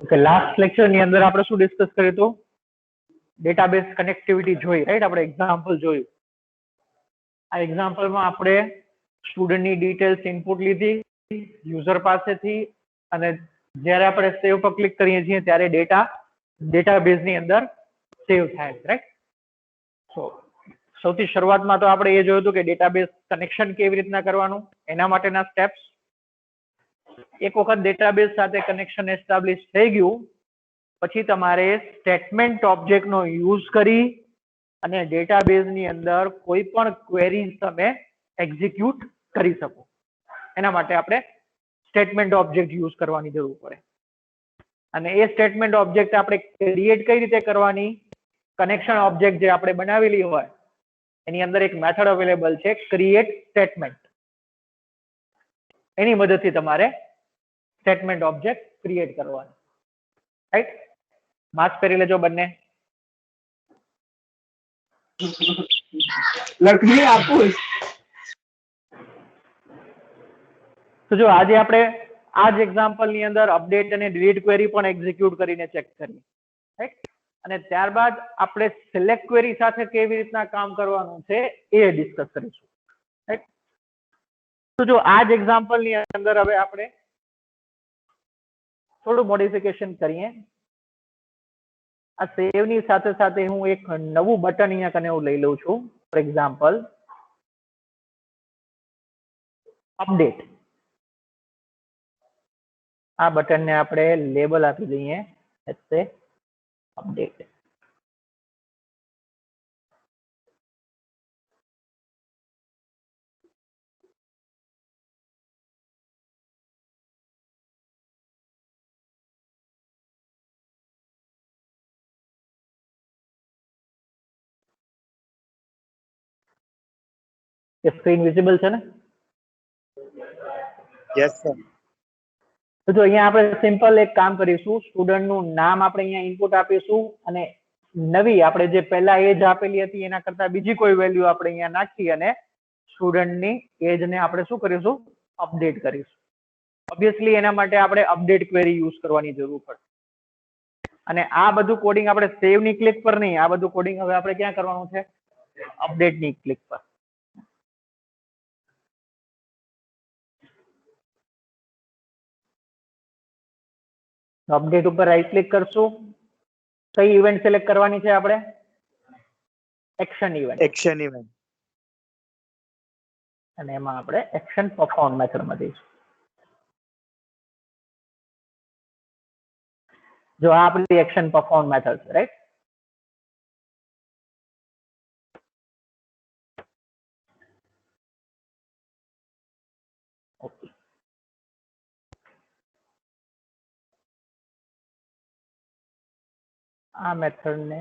Okay, last lecture ની અંદર આપણે શું ડિસ્કસ કર્યું હતું? ડેટાબેઝ કનેક્ટિવિટી જોઈ, રાઈટ? આપણે એક્ઝામ્પલ જોયું. આ એક્ઝામ્પલમાં આપણે સ્ટુડન્ટની ડિટેલ્સ ઇનપુટ લીધી યુઝર પાસેથી, અને જ્યારે આપણે સેવ પર ક્લિક કરીએ છીએ ત્યારે ડેટાબેઝની અંદર સેવ થાય છે, રાઈટ? સૌથી શરૂઆતમાં તો આપણે એ જોયું હતું કે ડેટાબેઝ કનેક્શન કેવી રીતના કરવાનું, એના માટેના સ્ટેપ્સ. એક વખત ડેટાબેઝ સાથે કનેક્શન એસ્ટાબ્લિશ થઈ ગયું પછી તમારે સ્ટેટમેન્ટ ઓબ્જેક્ટનો યુઝ કરી અને ડેટાબેઝની અંદર કોઈ પણ ક્વેરીઝ તમે એક્ઝિક્યુટ કરી શકો. એના માટે આપણે સ્ટેટમેન્ટ ઓબ્જેક્ટ યુઝ કરવાની જરૂર પડે. અને એ સ્ટેટમેન્ટ ઓબ્જેક્ટ આપણે ક્રિએટ કઈ રીતે કરવાની? કનેક્શન ઓબ્જેક્ટ જે આપણે બનાવેલી હોય એની અંદર એક મેથડ અવેલેબલ છે, ક્રિએટ સ્ટેટમેન્ટ. એની મદદથી તમારે સ્ટેટમેન્ટ ઓબ્જેક્ટ ક્રિએટ કરવાનું, રાઈટ? માસ્ક કરી લેજો બંને. લખની આપું. તો જો આજે આપણે આ જ એક્ઝામ્પલ ની અંદર અપડેટ અને ડિલીટ ક્વેરી પણ એક્ઝિક્યુટ કરીને ચેક કરીએ, રાઈટ? અને ત્યારબાદ આપણે સિલેક્ટ ક્વેરી સાથે કેવી રીતના કામ કરવાનું છે એ ડિસ્કસ કરીશું, રાઈટ? તો જો આ જ એક્ઝામ્પલ ની અંદર હવે આપણે થોડું મોડિફિકેશન કરીએ. આ સેવ ની સાથે સાથે હું એક નવું બટન અહીંયા કને હું લઈ લઉં છું. For example update. આ બટનને આપણે લેબલ આપી દઈએ અપડેટ. સ્ક્રીન વિઝિબલ છે ને? Yes sir. તો જો અહીંયા આપણે સિમ્પલ એક કામ કરીશું. સ્ટુડન્ટનું નામ આપણે અહીંયા ઇનપુટ આપીશું અને નવી આપણે જે પહેલા એજ આપેલી હતી એના કરતા બીજી કોઈ વેલ્યુ આપણે અહીંયા નાખી અને સ્ટુડન્ટની એજને આપણે શું કરીશું? અપડેટ કરીશું. ઓબ્વિયસલી એના માટે આપણે અપડેટ ક્વેરી યુઝ કરવાની જરૂર પડે. અને આ બધું કોડિંગ આપણે સેવ ની ક્લિક પર નહીં, આ બધું કોડિંગ હવે આપણે ક્યાં કરવાનું છે? અપડેટ ની ક્લિક પર. અપડેટ ઉપર રાઈટ ક્લિક કરશું. કઈ ઇવેન્ટ સિલેક્ટ કરવાની છે આપણે? Action event. Action event. અને એમાં આપણે એક્શન પરફોર્મ મેથડમાં જઈશું. જો આ આપણી એક્શન પરફોર્મ મેથડ છે, રાઈટ? ઓકે. આ મેથડને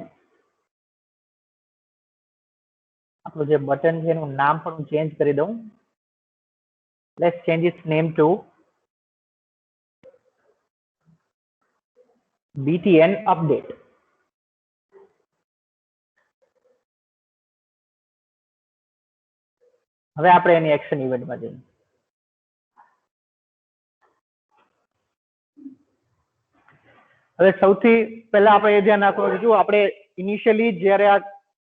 આપણું જે બટન છે એનું નામ પણ હું ચેન્જ કરી દઉં. Let's change its name to BTN update. હવે આપણે એની એક્શન ઇવેન્ટમાં જઈએ. હવે સૌથી પહેલા આપણે એ ધ્યાન રાખવાનું છે, આપણે ઇનિશિયલી જ્યારે આ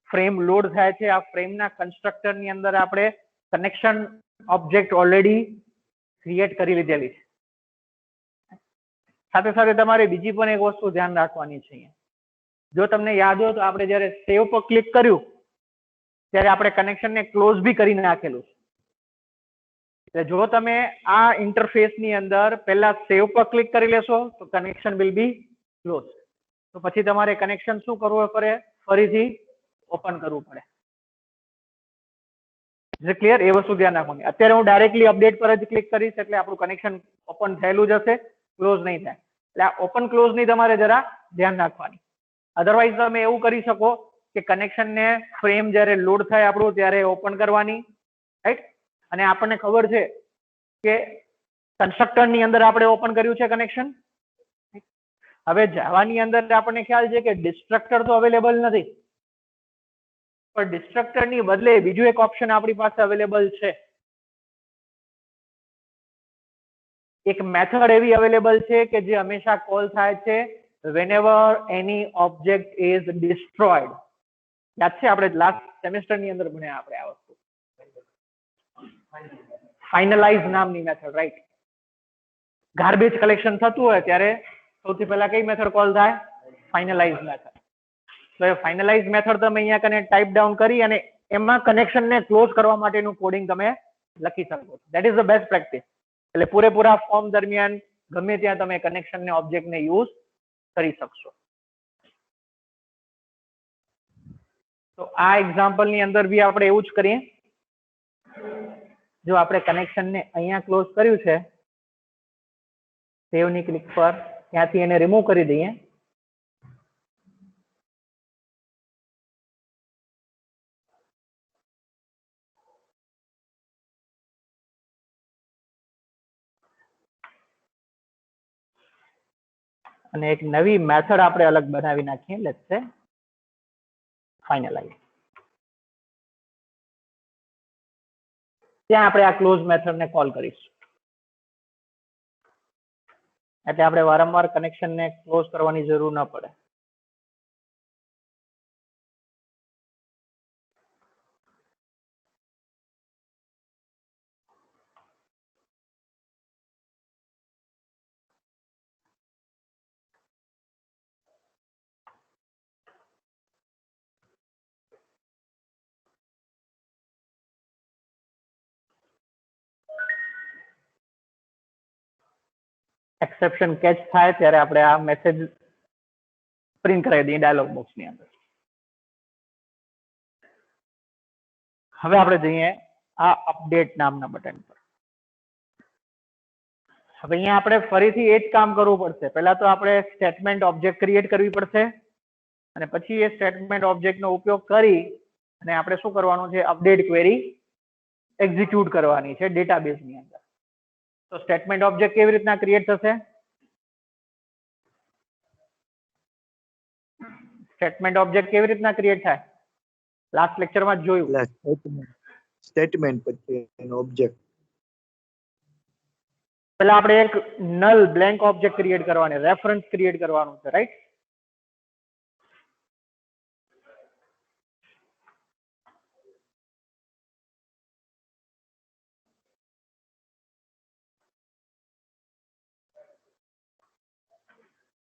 ફ્રેમ લોડ થાય છે, આ ફ્રેમના કન્સ્ટ્રક્ટર ની અંદર આપણે કનેક્શન ઓબ્જેક્ટ ઓલરેડી ક્રિએટ કરી લીધેલી છે. સાથે સાથે તમારે બીજી પણ એક વસ્તુ ધ્યાન રાખવાની છે. જો તમને યાદ હોય તો આપણે જ્યારે સેવ પર ક્લિક કર્યું ત્યારે આપણે કનેક્શનને ક્લોઝ બી કરીને નાખેલું છે. જો તમે આ ઇન્ટરફેસ ની અંદર પહેલા સેવ પર ક્લિક કરી લેશો તો કનેક્શન વિલ બી ક્લોઝ. તો પછી તમારે કનેક્શન શું કરવું પડે? ફરીથી ઓપન કરવું પડે. ક્લિયર? એ વસ્તુ ધ્યાન રાખવાની. અત્યારે હું ડાયરેક્ટલી અપડેટ પર જ ક્લિક કરીશ એટલે આપણું કનેક્શન ઓપન થયેલું જ હશે, ક્લોઝ નહીં થાય. એટલે આ ઓપન ક્લોઝ ની તમારે જરા ધ્યાન રાખવાની. અધરવાઇઝ તમે એવું કરી શકો કે કનેક્શન ને ફ્રેમ જ્યારે લોડ થાય આપણું ત્યારે ઓપન કરવાની, રાઈટ? અને આપણને ખબર છે કે કન્સ્ટ્રક્ટર ની અંદર આપણે ઓપન કર્યું છે કનેક્શન. હવે જાવા ની અંદર આપણને ખ્યાલ છે કે ડિસ્ટ્રક્ટર તો અવેલેબલ નથી. પણ ડિસ્ટ્રક્ટર ની બદલે બીજું એક ઓપ્શન આપણી પાસે અવેલેબલ છે. એક મેથડ એવી અવેલેબલ છે કે જે હંમેશા કોલ થાય છે whenever any object is destroyed. યાદ છે આપણે લાસ્ટ સેમેસ્ટર ની અંદર ભણ્યા આપણે આ વસ્તુ. ફાઇનલાઇઝ નામની મેથડ, રાઈટ. ગાર્બેજ કલેક્શન થતું હોય ત્યારે સૌથી પહેલા કઈ મેથડ કોલ થાય? Finalise method. તો એ ફાઇનલાઇઝ મેથડ તમે અહીંયા કને ટાઈપ ડાઉન કરી અને એમાં કનેક્શન ને ક્લોઝ કરવા માટેનું કોડિંગ તમે લખી શકો છો. That is the best practice. એટલે પૂરેપૂરા ફોર્મ દરમિયાન ગમે ત્યાં તમે કનેક્શન ને ઓબ્જેક્ટ ને યુઝ કરી શકશો. તો આ એક્ઝામ્પલ ની અંદર બી આપણે એવું જ કરીએ. જો આપણે કનેક્શન ને અહીંયા ક્લોઝ કર્યું છે, સેવ ની ક્લિક પર ત્યાંથી એને રિમૂવ કરી દઈએ. અને એક નવી મેથડ આપણે અલગ બનાવી નાખીએ, લેટ્સ સે ફાઇનલાઇઝ. ત્યાં આપણે આ ક્લોઝ મેથડ ને કોલ કરીશું. એટલે આપણે વારંવાર કનેક્શન ને ક્લોઝ કરવાની જરૂર ન પડે. એક્સેપ્શન કેચ થાય ત્યારે આપણે આ મેસેજ પ્રિન્ટ કરાવી દઈએ ડાયલોગ બોક્સ ની અંદર. હવે આપણે જઈએ આ અપડેટ નામના બટન પર. હવે અહીંયા આપણે ફરીથી એ જ કામ કરવું પડશે. પહેલા તો આપણે સ્ટેટમેન્ટ ઓબ્જેક્ટ ક્રિએટ કરવી પડશે અને પછી એ સ્ટેટમેન્ટ ઓબ્જેક્ટ નો ઉપયોગ કરી અને આપણે શું કરવાનું છે? અપડેટ ક્વેરી એક્ઝિક્યુટ કરવાની છે ડેટાબેઝ ની અંદર. તો સ્ટેટમેન્ટ ઓબ્જેક્ટ કેવી રીતના ક્રિએટ થશે? સ્ટેટમેન્ટ ઓબ્જેક્ટ કેવી રીતના ક્રિએટ થાય? લાસ્ટ લેક્ચરમાં જોયું. સ્ટેટમેન્ટ પછી એનો ઓબ્જેક્ટ. પહેલા આપણે એક નલ બ્લેન્ક ઓબ્જેક્ટ ક્રિએટ કરવાની, રેફરન્સ ક્રિએટ કરવાનું છે, રાઈટ?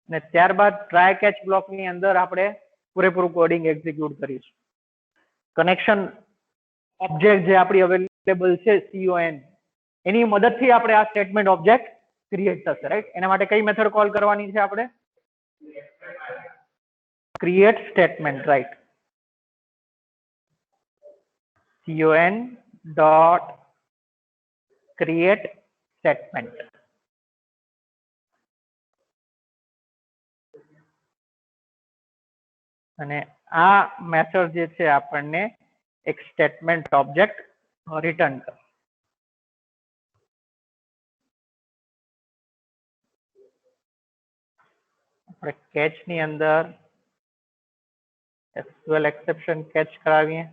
અને ત્યારબાદ ટ્રાય કેચ બ્લોક ની અંદર આપણે પૂરેપૂરું કોડિંગ એક્ઝિક્યુટ કરીશું. કનેક્શન ઓબ્જેક્ટ જે આપણી અવેલેબલ છે CON, એની મદદથી આપણે આ સ્ટેટમેન્ટ ઓબ્જેક્ટ ક્રિએટ થશે, રાઈટ? એના માટે કઈ મેથડ કોલ કરવાની છે આપણે? Create statement, right? CON dot create statement. અને આ મેથડ જે છે આપણને એક સ્ટેટમેન્ટ ઓબ્જેક્ટ રિટર્ન કરે. આપણે કેચ ની અંદર SQL એક્સેપ્શન કેચ કરાવીએ.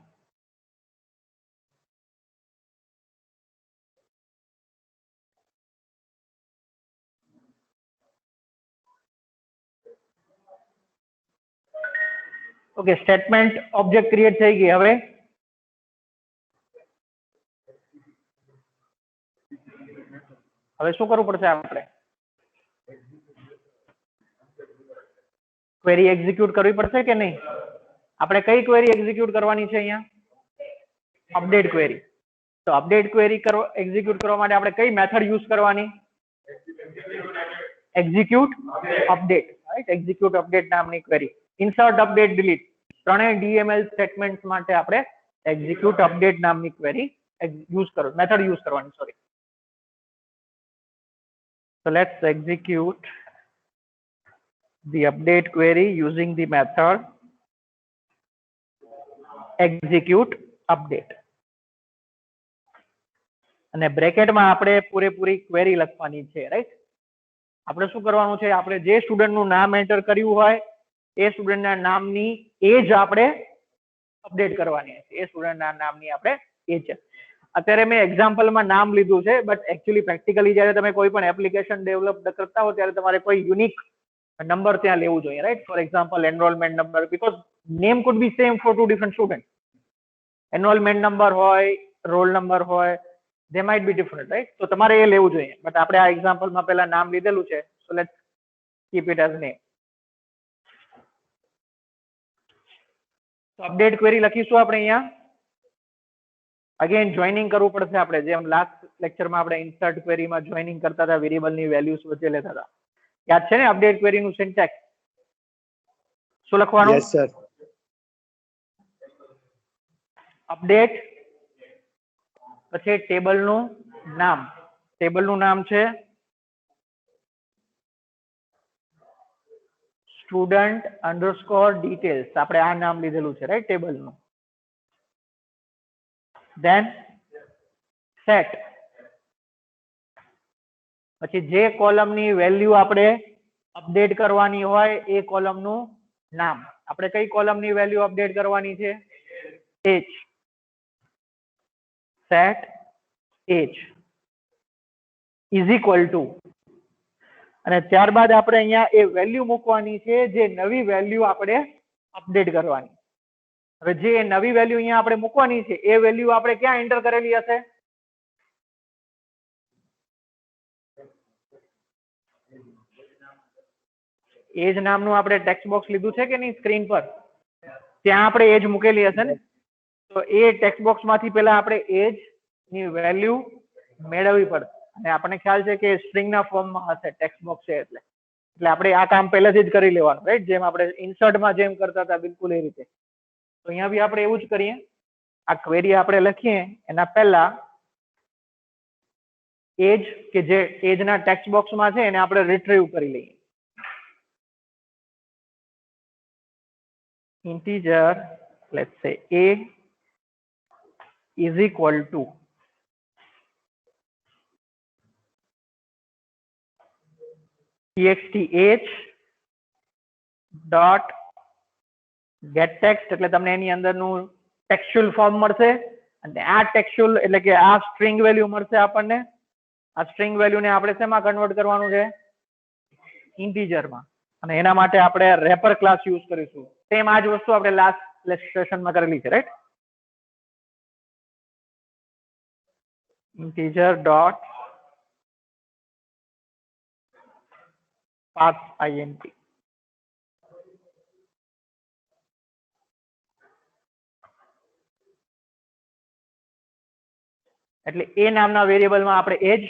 ઓકે, સ્ટેટમેન્ટ ઓબ્જેક્ટ ક્રિએટ થઈ ગઈ. હવે શું કરવું પડશે આપણે? ક્વેરી એક્ઝિક્યુટ કરવી પડશે કે નહીં? આપણે કઈ ક્વેરી એક્ઝિક્યુટ કરવાની છે અહીંયા? Update query. તો અપડેટ ક્વેરી એક્ઝિક્યુટ કરવા માટે આપણે કઈ મેથડ યુઝ કરવાની? Execute update, right? Execute update નામની ક્વેરી. ઇન્સર્ટ, અપડેટ, ડિલીટ ત્રણેય DML સ્ટેટમેન્ટ્સ માટે આપણે એક્ઝિક્યુટ અપડેટ નામની ક્વેરી મેથડ યુઝ કરવાની, sorry. So let's execute the update query using the method execute update. અને બ્રેકેટમાં આપણે પૂરેપૂરી ક્વેરી લખવાની છે, રાઈટ? આપણે શું કરવાનું છે? આપણે જે સ્ટુડન્ટનું નામ એન્ટર કર્યું હોય એ સ્ટુડન્ટના નામની એજ આપણે અપડેટ કરવાની હશે. એ સ્ટુડન્ટના નામની આપણે એજ છે. અત્યારે મેં એક્ઝામ્પલમાં નામ લીધું છે, બટ એકચ્યુઅલી પ્રેક્ટિકલી જ્યારે તમે કોઈ પણ એપ્લિકેશન ડેવલપ કરતા હો ત્યારે તમારે કોઈ યુનિક નંબર ત્યાં લેવું જોઈએ, right? For example enrollment number, because name could be same for two different student. Enrollment number હોય, રોલ નંબર હોય, they might be different, right? તો તમારે એ લેવું જોઈએ. બટ આપણે આ એક્ઝામ્પલમાં પહેલા નામ લીધેલું છે, so let's keep it as name. તો અપડેટ ક્વેરી લખીશું આપણે અહીંયા. અગેન જોઈનિંગ કરવું પડશે આપણે, જેમ લાસ્ટ લેક્ચરમાં આપણે ઇન્સર્ટ ક્વેરીમાં જોઈનિંગ કરતા હતા, વેરિયેબલની વેલ્યુઝ વચ્ચે લેતા હતા. યાદ છે ને અપડેટ ક્વેરીનું સિન્ટેક્સ? શું લખવાનું? Yes sir. અપડેટ પછી ટેબલનું નામ. ટેબલનું નામ છે સ્ટુડન્ટ અંડરસ્કોર ડિટેલ્સ. આપણે આ નામ લીધેલું છે, રાઈટ? ટેબલનું. Than set. પછી જે કોલમની વેલ્યુ આપણે અપડેટ કરવાની હોય એ કોલમનું નામ. આપણે કઈ કોલમની વેલ્યુ અપડેટ કરવાની છે? Age. Set age is equal to, અને ત્યારબાદ આપણે અહીંયા એ વેલ્યુ મૂકવાની છે જે નવી વેલ્યુ આપણે અપડેટ કરવાની. હવે જે નવી વેલ્યુ અહીંયા આપણે મૂકવાની છે એ વેલ્યુ આપણે ક્યાં એન્ટર કરેલી હશે? એજ નામનું આપણે ટેક્સ્ટ બોક્સ લીધું છે કે નહીં સ્ક્રીન પર? ત્યાં આપણે એજ મૂકેલી હશે ને? તો એ ટેક્સ્ટ બોક્સ માંથી પહેલા આપણે એજ ની વેલ્યુ મેળવવી પડશે. અને આપણને ખ્યાલ છે કે સ્ટ્રિંગના ફોર્મમાં હશે, ટેક્સ્ટ બોક્સ છે એટલે. એટલે આપણે આ કામ પહેલેથી જ કરી લેવાનું, રાઈટ? જેમ આપણે ઇન્સર્ટમાં જેમ કરતા હતા બિલકુલ એ રીતે. તો અહીંયા બી આપણે એવું જ કરીએ. આ ક્વેરી આપણે લખીએ એના પહેલા એજ કે જે એજના ટેક્સ્ટ બોક્સમાં છે એને આપણે રિટ્રીવ કરી લઈએ. integer, let's say a is equal to txt h dot get text, એટલે તમને એની અંદરનું ટેક્સ્ચ્યુઅલ ફોર્મ મળશે. અને આ ટેક્સ્ચ્યુઅલ એટલે કે આ સ્ટ્રિંગ વેલ્યુ મળશે આપણને. આ સ્ટ્રિંગ વેલ્યુને આપણે શેમાં કન્વર્ટ કરવાનું છે? ઇન્ટીજરમાં. અને એના માટે આપણે રેપર ક્લાસ યુઝ કરીશું. સેમ આ જ વસ્તુ આપણે લાસ્ટ સેશનમાં કરેલી છે, right? integer dot path int. એટલે એ નામના વેરિયેબલમાં આપણે એજ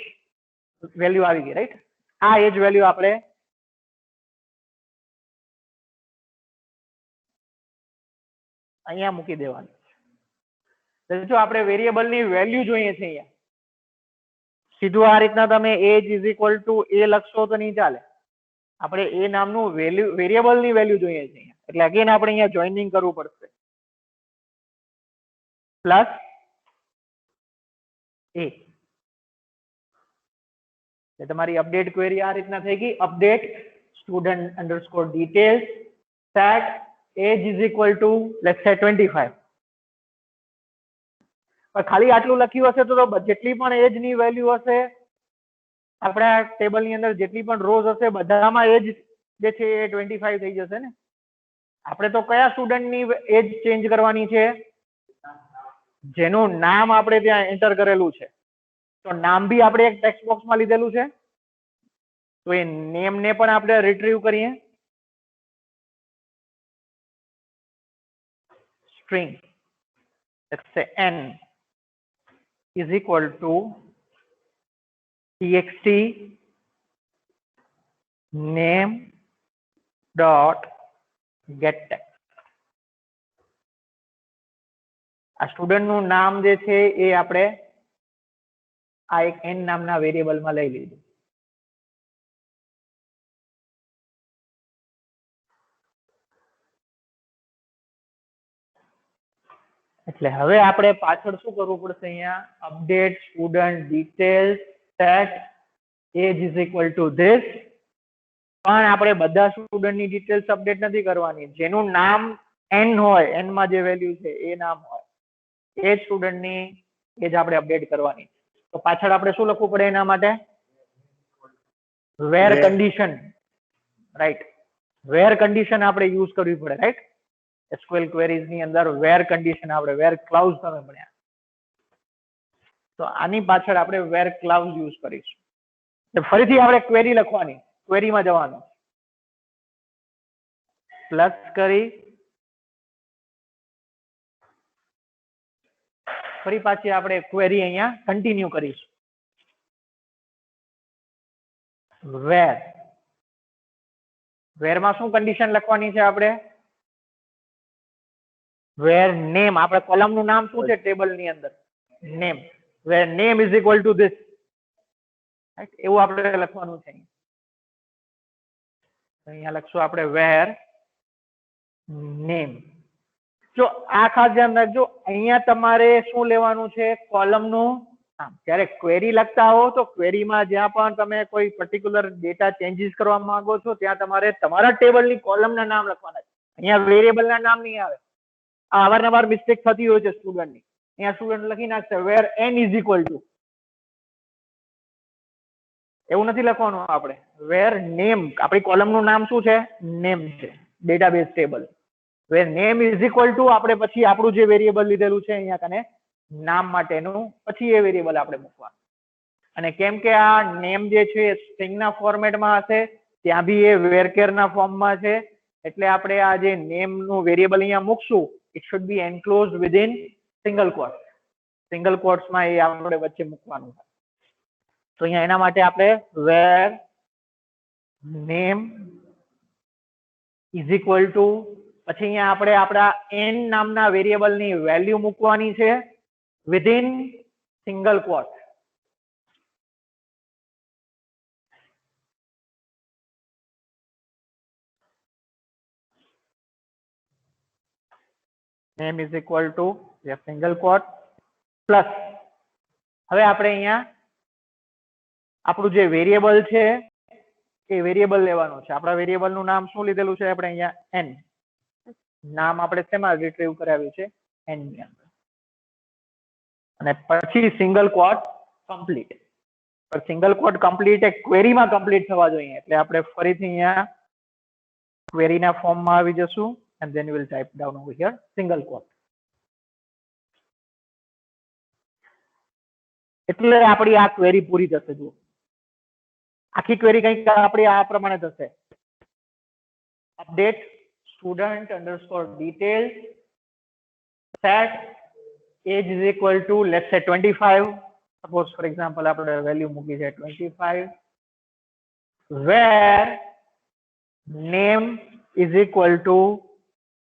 વેલ્યુ આવી ગઈ, રાઈટ? આ એજ વેલ્યુ આપણે અહીંયા મૂકી દેવાની. જો આપણે વેરિયેબલની વેલ્યુ જોઈએ છે અહીંયા, સીધું આ રીતના તમે એજ ઇઝ ઇક્વલ ટુ એ લખશો તો નહીં ચાલે. આપણે એ નામનું વેરિયેબલની વેલ્યુ જોઈએ છે અહીંયા. એટલે અગેન આપણે અહીંયા જોઈનિંગ કરવું પડશે. પ્લસ એ. તમારી અપડેટ ક્વેરી આ રીતના થઈ ગઈ. Update student underscore details set age is equal to let's say 25. ખાલી આટલું લખ્યું હશે તો જેટલી પણ એજ ની વેલ્યુ હશે આપણા ટેબલની અંદર, જેટલી પણ રોઝ હશે બધામાં એજ જે છે એ 25 થઈ જશે ને. આપણે તો કયા સ્ટુડન્ટની એજ ચેન્જ કરવાની છે? જેનું નામ આપણે ત્યાં એન્ટર કરેલું છે. તો નામ બી આપણે એક ટેક્સ્ટ બોક્સમાં લીધેલું છે, તો એ નેમને પણ આપણે રિટ્રીવ કરીએ. String let's say n is equal to txt name dot get text. આ સ્ટુડન્ટ નું નામ જે છે એ આપણે આ એક n નામના વેરિયેબલમાં લઈ લીધું. એટલે હવે આપણે પાછળ શું કરવું પડશે? અહીંયા update student details set age is equal to this. પણ આપણે બધા સ્ટુડન્ટની ડિટેલ્સ અપડેટ નથી કરવાની. જેનું નામ n હોય, n માં જે વેલ્યુ છે એ નામ હોય, એ સ્ટુડન્ટ ની એજ આપણે અપડેટ કરવાની. તો પાછળ આપણે શું લખવું પડે એના માટે? Where Where. Condition, right. Where condition આપણે યુઝ કરવી પડે, રાઈટ. SQL ક્વેરીઝ ની અંદર વેર કન્ડિશન આપણે વેર ક્લાઉઝ તમે ભણ્યા. તો આની પાછળ આપણે વેર ક્લાઉઝ યુઝ કરીશું. તો ફરીથી આપણે ક્વેરી લખવાની, ક્વેરીમાં જવાનું, પ્લસ કરી ફરી પાછી આપણે ક્વેરી અહીંયા કન્ટિન્યુ કરીશું. વેર, વેરમાં શું કન્ડિશન લખવાની છે આપણે? વેર નેમ, આપણે કોલમ નું નામ શું છે ટેબલ ની અંદર? Name. Where name is equal to this, એવું આપણે લખવાનું છે. અહીંયા લખશું આપણે વેર નેમ. જો આ ખાસ ધ્યાન રાખજો, અહીંયા તમારે શું લેવાનું છે? કોલમ નું નામ. જ્યારે ક્વેરી લખતા હો તો ક્વેરીમાં જ્યાં પણ તમે કોઈ પર્ટિક્યુલર ડેટા ચેન્જીસ કરવા માંગો છો ત્યાં તમારે તમારા ટેબલની કોલમના નામ લખવાના છે. અહીંયા વેરિયેબલના નામ નહીં આવે. આ અવારનવાર મિસ્ટેક થતી હોય છે સ્ટુડન્ટની. અહીંયા સ્ટુડન્ટ લખી નાખશે વેર n ઇઝ ઇક્વલ ટુ, એવું નથી લખવાનું આપણે. વેર નેમ, આપણી કોલમનું નામ શું છે? નેમ છે, database table. Where name is equal to આપણે પછી આપણું જે વેરિયેબલ લીધેલું છે અહીંયા કને નામ માટેનું, પછી એ વેરિયેબલ આપણે મૂકવાનું. અને કેમ કે આ નેમ જે છે સ્ટ્રિંગના ફોર્મેટમાં હશે, ત્યાં બી એ વેરકેરના ફોર્મમાં છે, એટલે આપણે આ જે નેમનું વેરિયેબલ અહીંયા મૂકશું, it should be enclosed within single quote. Single કોટ્સમાં એ આપણે વચ્ચે મૂકવાનું છે. તો અહીંયા એના માટે આપણે where name is equal to, પછી અહીંયા આપણે આપણા n નામના વેરિયેબલની વેલ્યુ મૂકવાની છે within single quote. name is equal to single quote plus, હવે આપણે અહીંયા આપણું જે વેરિયેબલ છે એ વેરિયેબલ લેવાનું છે. આપણા વેરિયેબલ નું નામ શું લીધેલું છે આપણે અહીંયા? n. નામ આપણે શેમાં રિટ્રીવ કરાવ્યું છે? n ની અંદર. અને પછી સિંગલ કોટ કમ્પ્લીટ. પણ સિંગલ કોટ કમ્પ્લીટ એ ક્વેરીમાં કમ્પ્લીટ થવા જોઈએ, એટલે આપણે ફરીથી અહીંયા ક્વેરીના ફોર્મમાં આવી જશું and then you will type down over here single quote. એટલે આપણી આ ક્વેરી પૂરી થશે. જુઓ, આખી ક્વેરી કંઈક આપણી આ પ્રમાણે થશે: update student underscore details set age is equal to let's say 25. Suppose for example આપણે વેલ્યુ મૂકી છે 25. Where name is equal to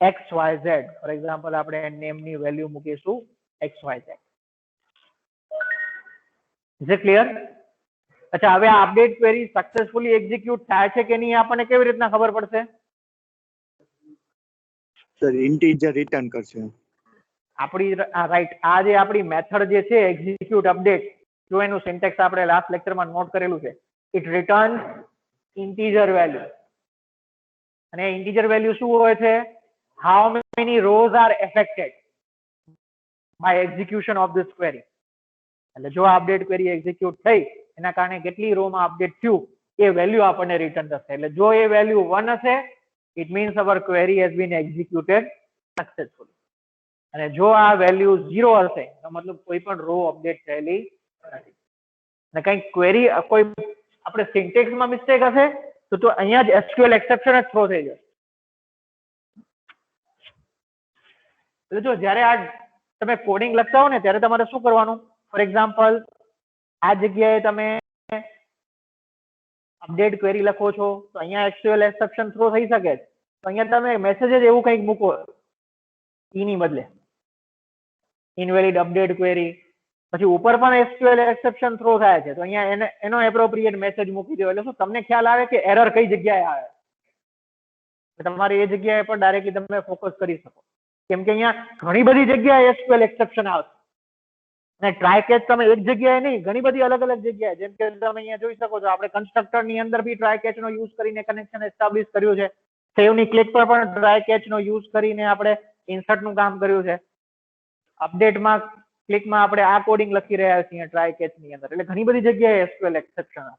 XYZ. For example આપણે નેમ ની વેલ્યુ મૂકીશું XYZ. Is it clear? અચ્છા, હવે આ અપડેટ ક્વેરી સક્સેસફુલી એક્ઝિક્યુટ થાય છે કે નહીં આપણને કેવી રીતના ખબર પડશે? સર ઇન્ટીજર રિટર્ન કરશે આપણી રાઈટ. આ જે આપણી મેથડ જે છે એક્ઝિક્યુટ અપડેટ, જો એનું સિન્ટેક્સ આપણે લાસ્ટ લેક્ચરમાં નોટ કરેલું છે, ઇટ રિટર્ન્સ ઇન્ટીજર વેલ્યુ. અને ઇન્ટીજર વેલ્યુ શું હોય છે? how many rows are affected by execution of this query. એટલે જો અપડેટ ક્વેરી એક્ઝિક્યુટ થઈ એના કારણે કેટલી રો માં અપડેટ થયું એ વેલ્યુ આપણને રિટર્ન થશે. એટલે જો એ વેલ્યુ 1 હશે, it means our query has been executed successfully. અને જો આ વેલ્યુ 0 હશે તો મતલબ કોઈ પણ રો અપડેટ થયેલી નથી. અને કંઈક ક્વેરી કોઈ આપણે સિન્ટેક્સમાં મિસ્ટેક હશે તો અહીંયા જ SQL એક્સેપ્શન જ થ્રો થઈ જશે. એટલે જો જ્યારે આ તમે કોડિંગ લખતા હો ને ત્યારે તમારે શું કરવાનું? ફોર એક્ઝામ્પલ આ જગ્યાએ તમે અપડેટ ક્વેરી લખો છો તો અહીંયા SQL એક્સેપ્શન થ્રો થઈ શકે છે. તો અહીંયા તમે મેસેજ જ એવું કંઈક મૂકો ઈ ની બદલે, ઇનવેલિડ અપડેટ ક્વેરી. પછી ઉપર પણ SQL એક્સેપ્શન થ્રો થાય છે તો અહીંયા એનો એપ્રોપ્રિએટ મેસેજ મૂકી દો. એટલે શું તમને ખ્યાલ આવે કે એરર કઈ જગ્યાએ આવે, તમારે એ જગ્યાએ પર ડાયરેક્ટલી તમે ફોકસ કરી શકો. કેમ કે અહીંયા ઘણી બધી જગ્યાએ SQL એક્સેપ્શન આવશે અને ટ્રાય કેચ તમે એક જગ્યાએ નહીં, ઘણી બધી અલગ અલગ જગ્યાએ, જેમ કે તમે અહીંયા જોઈ શકો છો આપણે કન્સ્ટ્રક્ટર ની અંદર બી ટ્રાય કેચ નો યુઝ કરીને કનેક્શન એસ્ટાબ્લિશ કર્યું છે. સેવ ની ક્લિક પર પણ ટ્રાય કેચ નો યુઝ કરીને આપણે ઇન્સર્ટ નું કામ કર્યું છે. અપડેટમાં ક્લિકમાં આપણે આ કોડિંગ લખી રહ્યા છીએ ટ્રાય કેચ ની અંદર. એટલે ઘણી બધી જગ્યાએ SQL એક્સેપ્શન છે.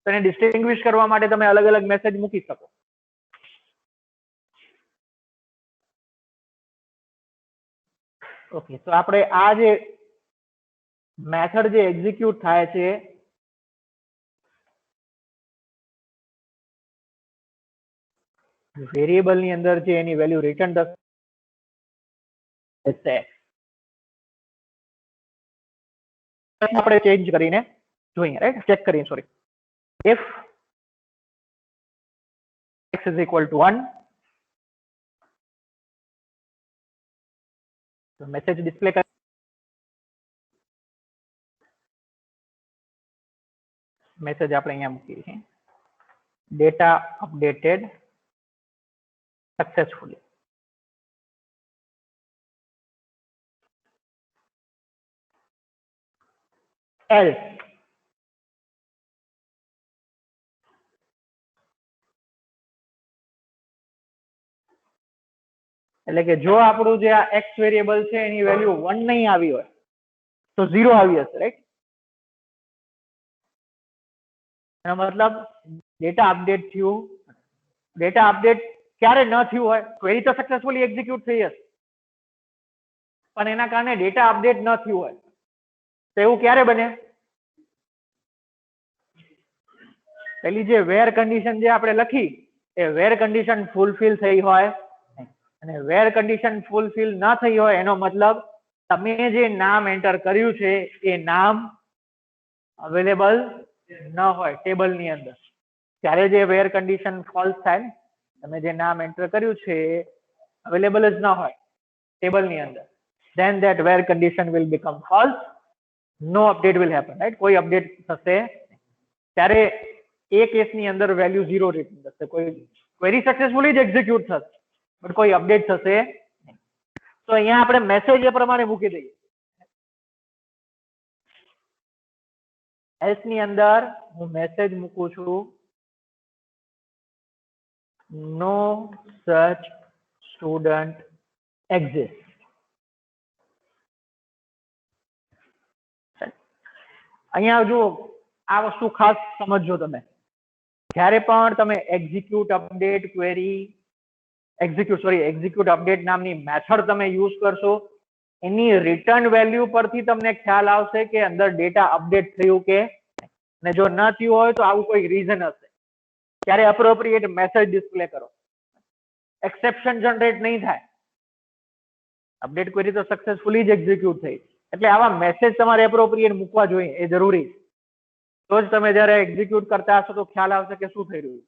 તો એને ડિસ્ટિંગ્વિશ કરવા માટે તમે અલગ અલગ મેસેજ મૂકી શકો. ઓકે, તો આપણે આ જે મેથડ જે એક્ઝિક્યુટ થાય છે વેરિયેબલ ની અંદર જે એની વેલ્યુ રિટર્ન થશે આપણે ચેન્જ કરીને જોઈએ, રાઈટ? ચેક કરીએ, sorry. if x is equal to 1, તો મેસેજ ડિસ્પ્લે કરે, મેસેજ આપણે અહીંયા મૂકીએ છીએ, ડેટા અપડેટેડ સક્સેસફુલી. else એટલે કે જો આપણું જે આ x વેરિયેબલ છે એની વેલ્યુ 1 નહીં આવી હોય તો 0 આવી હશે, રાઈટ? એનો મતલબ ડેટા અપડેટ થયું. ડેટા અપડેટ ક્યારે ન થયું હોય? ક્વેરી તો સક્સેસફુલી એક્ઝિક્યુટ થઈ હશે પણ એના કારણે ડેટા અપડેટ ન થયું હોય તો એવું ક્યારે બને? પેલી જે વેર કન્ડિશન જે આપણે લખી એ વેર કન્ડિશન ફૂલફિલ થઈ હોય, અને વેર કન્ડિશન ફૂલફિલ ન થઈ હોય એનો મતલબ તમે જે નામ એન્ટર કર્યું છે એ નામ અવેલેબલ ન હોય ટેબલ ની અંદર. ત્યારે જે વેર કન્ડિશન ફોલ્સ થાય, તમે જે નામ એન્ટર કર્યું છે અવેલેબલ જ ન હોય ટેબલ ની અંદર, then that where condition will become false, no update will happen, right? કોઈ અપડેટ થશે ત્યારે એ કેસ ની અંદર વેલ્યુ 0 રિટર્ન થશે. કોઈ ક્વેરી સક્સેસફુલી જ એક્ઝિક્યુટ થશે પણ કોઈ અપડેટ થશે નહીં. તો અહીંયા આપણે મેસેજ એ પ્રમાણે મૂકી દઈએ. એસ ની અંદર હું મેસેજ મૂકું છું, નો સચ સ્ટુડન્ટ એક્ઝિસ્ટ. અહીંયા જુઓ, આ વસ્તુ ખાસ સમજજો તમે. જ્યારે પણ તમે execute update query execute update નામની મેથડ તમે યુઝ કરશો, એની રિટર્ન વેલ્યુ પરથી તમને ખ્યાલ આવશે કે અંદર ડેટા અપડેટ થયું કે નહીં. અને જો ન થયું હોય તો આવું કોઈ રીઝન હશે. ત્યારે એપ્રોપ્રિએટ મેસેજ ડિસ્પ્લે કરો. એક્સેપ્શન જનરેટ નહીં થાય. અપડેટ ક્વેરી તો સક્સેસફુલી જ એક્ઝિક્યુટ થઈ, એટલે આવા મેસેજ તમારે એપ્રોપ્રિએટ મૂકવા જોઈએ, એ જરૂરી છે. તો જ તમે જ્યારે એક્ઝિક્યુટ કરતા હશો તો ખ્યાલ આવશે કે શું થઈ રહ્યું છે.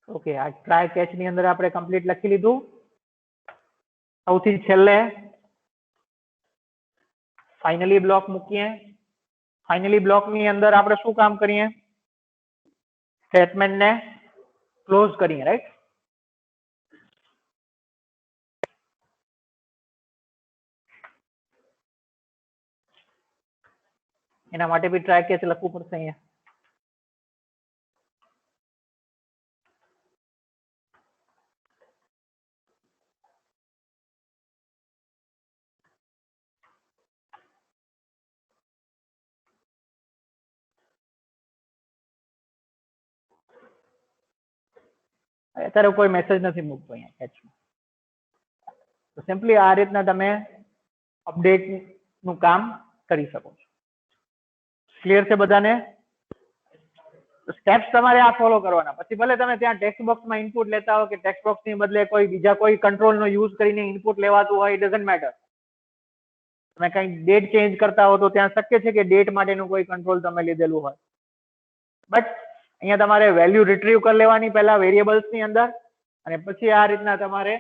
ઓકે, આ ટ્રાય કેચ ની અંદર આપણે કમ્પ્લીટ લખી લીધું. સૌથી છેલ્લે ફાઇનલી બ્લોક મૂકીએ. ફાઇનલી બ્લોક ની અંદર આપણે શું કામ કરીએ? સ્ટેટમેન્ટ ને ક્લોઝ કરીએ, રાઈટ? એના માટે બી ટ્રાય કેચ લખવું પડશે અહીંયા. અત્યારે કોઈ મેસેજ નથી મૂકતો અહીંયા કેચમાં. તો સિમ્પલી આ રીતના તમે અપડેટ નું કામ કરી શકો છો. ક્લિયર છે બધાને? સ્ટેપ્સ તમારે આ ફોલો કરવાના. પછી ભલે તમે ત્યાં ટેક્સ્ટ બોક્સમાં ઇનપુટ લેતા હો કે ટેક્સ્ટ બોક્સ ની બદલે કોઈ બીજા કોઈ કંટ્રોલ નો યુઝ કરીને ઇનપુટ લેવાતું હોય, ઇટ ડઝન્ટ મેટર. તમે કઈ ડેટ ચેન્જ કરતા હો તો ત્યાં શક્ય છે કે ડેટ માટેનું કોઈ કંટ્રોલ તમે લીધેલું હોય. બટ અહીંયા તમારે વેલ્યુ રિટ્રીવ કરી લેવાની પહેલા વેરિયેબલ્સ ની અંદર, અને પછી આ રીતના તમારે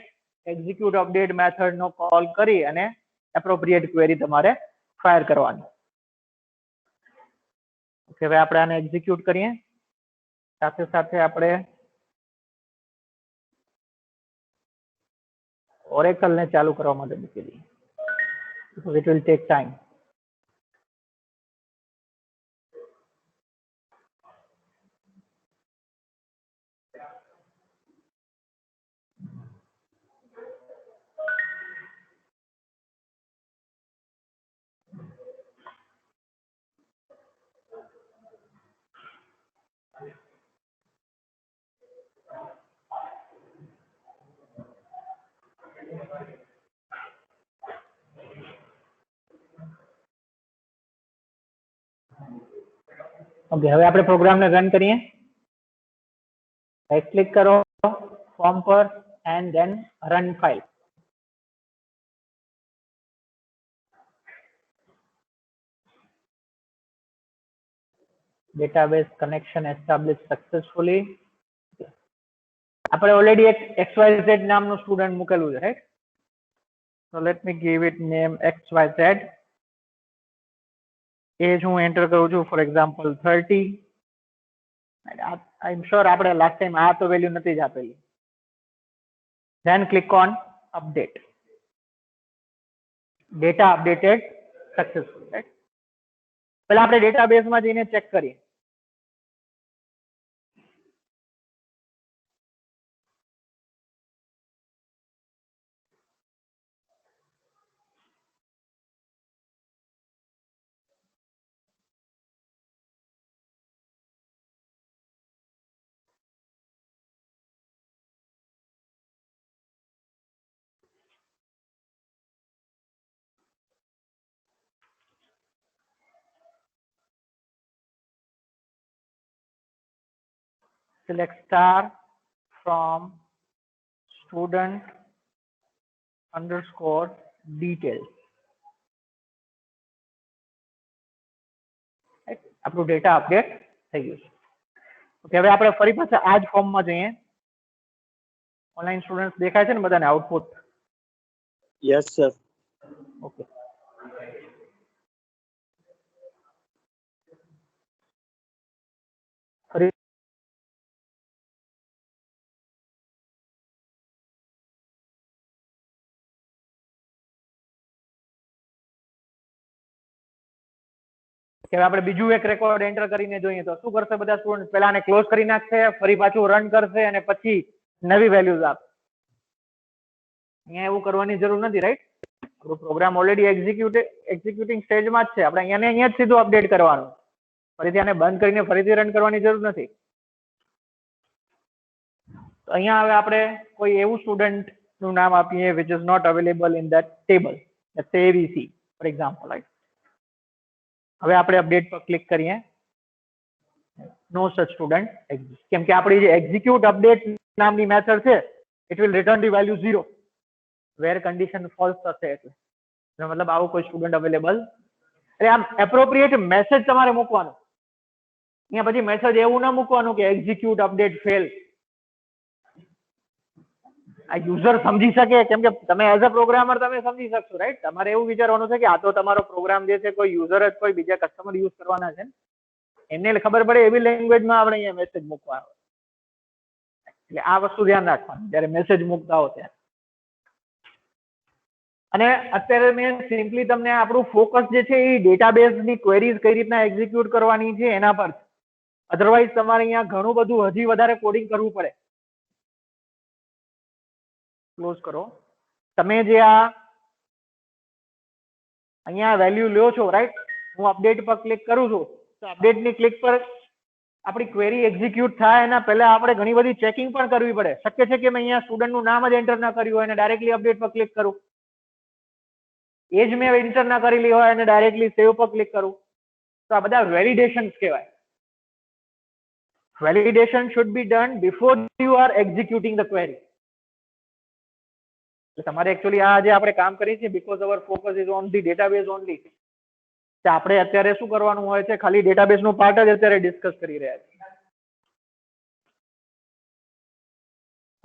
એક્ઝિક્યુટ અપડેટ મેથડ નો કોલ કરી અને એપ્રોપ્રિએટ ક્વેરી તમારે ફાયર કરવાની. ઓકે, હવે આપણે આને એક્ઝિક્યુટ કરીએ. સાથે સાથે આપણે ઓરેકલ ને ચાલુ કરવા માટે મૂકી દઈએ. because it will take time. Okay, હવે આપણે પ્રોગ્રામને રન કરીએ. રાઈટ ક્લિક કરો ફોર્મ પર and then run file. database connection established successfully. આપણે ઓલરેડી એક XYZ નામનું સ્ટુડન્ટ મૂકેલું છે, રાઈટ? So let me give it name XYZ. Age હું એન્ટર કરું છું, for example 30. I am sure આપણે લાસ્ટ ટાઈમ આ તો વેલ્યુ નથી જ આપેલી. Then click on update. Data updated successful, right? પહેલા આપણે ડેટાબેઝમાં જઈને ચેક કરીએ. Select star from student underscore details. આપણું ડેટા અપડેટ થઈ ગયું છે. ઓકે, હવે આપણે ફરી પાછા આ જ ફોર્મમાં જઈએ. ઓનલાઈન સ્ટુડન્ટ્સ દેખાય છે ને બધાને આઉટપુટ? Yes sir. ઓકે, ફરી આપણે બીજું એક રેકોર્ડ એન્ટર કરીને જોઈએ તો શું કરશે બધા સ્ટુડન્ટ? પહેલા આને ક્લોઝ કરી નાખશે, ફરી પાછું રન કરશે અને પછી નવી વેલ્યુઝ આપશે. અહીંયા એવું કરવાની જરૂર નથી, રાઈટ? આપણો પ્રોગ્રામ ઓલરેડી એક્ઝિક્યુટિંગ સ્ટેજમાં જ છે. આપણે અહીંયા જ સીધું અપડેટ કરવાનું. ફરીથી આને બંધ કરીને ફરીથી રન કરવાની જરૂર નથી. તો અહીંયા હવે આપણે કોઈ એવું સ્ટુડન્ટ નું નામ આપીએ which is not available in that table. Let's say ABC for example, right? હવે આપણે અપડેટ પર ક્લિક કરીએ. નો સચ સ્ટુડન્ટ એક્ઝિસ્ટ. કેમ કે આપણી જે એક્ઝિક્યુટ અપડેટ નામની મેથડ છે it will return the value 0 where condition false થશે. એટલે મતલબ આવું કોઈ સ્ટુડન્ટ અવેલેબલ. એટલે આમ એપ્રોપ્રિએટ મેસેજ તમારે મૂકવાનો. અહીંયા પછી મેસેજ એવું ના મૂકવાનું કે એક્ઝિક્યુટ અપડેટ ફેલ. આ યુઝર સમજી શકે, કેમ કે તમે એઝ અ પ્રોગ્રામર તમે સમજી શકશો, રાઈટ? તમારે એવું વિચારવાનું છે કે આ તો તમારો પ્રોગ્રામ જે છે કોઈ યુઝર જ કોઈ બીજા કસ્ટમર યુઝ કરવાના છે, એમને ખબર પડે એવી લેંગ્વેજમાં આપણે અહીંયા મેસેજ મૂકવાનો. એટલે આ વસ્તુ ધ્યાન રાખવાનું જ્યારે મેસેજ મૂકતા હો ત્યારે. અને અત્યારે મેં સિમ્પલી તમને આપણું ફોકસ જે છે એ ડેટાબેઝની ક્વેરીઝ કઈ રીતના એક્ઝિક્યુટ કરવાની છે એના પર. અધરવાઇઝ તમારે અહીંયા ઘણું બધું હજી વધારે કોડિંગ કરવું પડે. ક્લોઝ કરો. તમે જે આ અહીંયા વેલ્યુ લ્યો છો, રાઈટ? હું અપડેટ પર ક્લિક કરું છું તો અપડેટની ક્લિક પર આપણી ક્વેરી એક્ઝિક્યુટ થાય એના પહેલા આપણે ઘણી બધી ચેકિંગ પણ કરવી પડે. શક્ય છે કે મેં અહીંયા સ્ટુડન્ટનું નામ જ એન્ટર ના કર્યું હોય અને ડાયરેક્ટલી અપડેટ પર ક્લિક કરું. એ જ મેં એન્ટર ના કરેલી હોય અને ડાયરેક્ટલી સેવ પર ક્લિક કરું. તો આ બધા વેલિડેશન્સ કહેવાય. Validation should be done before you are executing the query. તમારે એકચ્યુઅલી આ જે આપણે કામ કરીએ છીએ because our focus is on the database only. આપણે અત્યારે શું કરવાનું હોય છે, ખાલી ડેટાબેઝ નું પાર્ટ જ અત્યારે ડિસ્કસ કરી રહ્યા છીએ.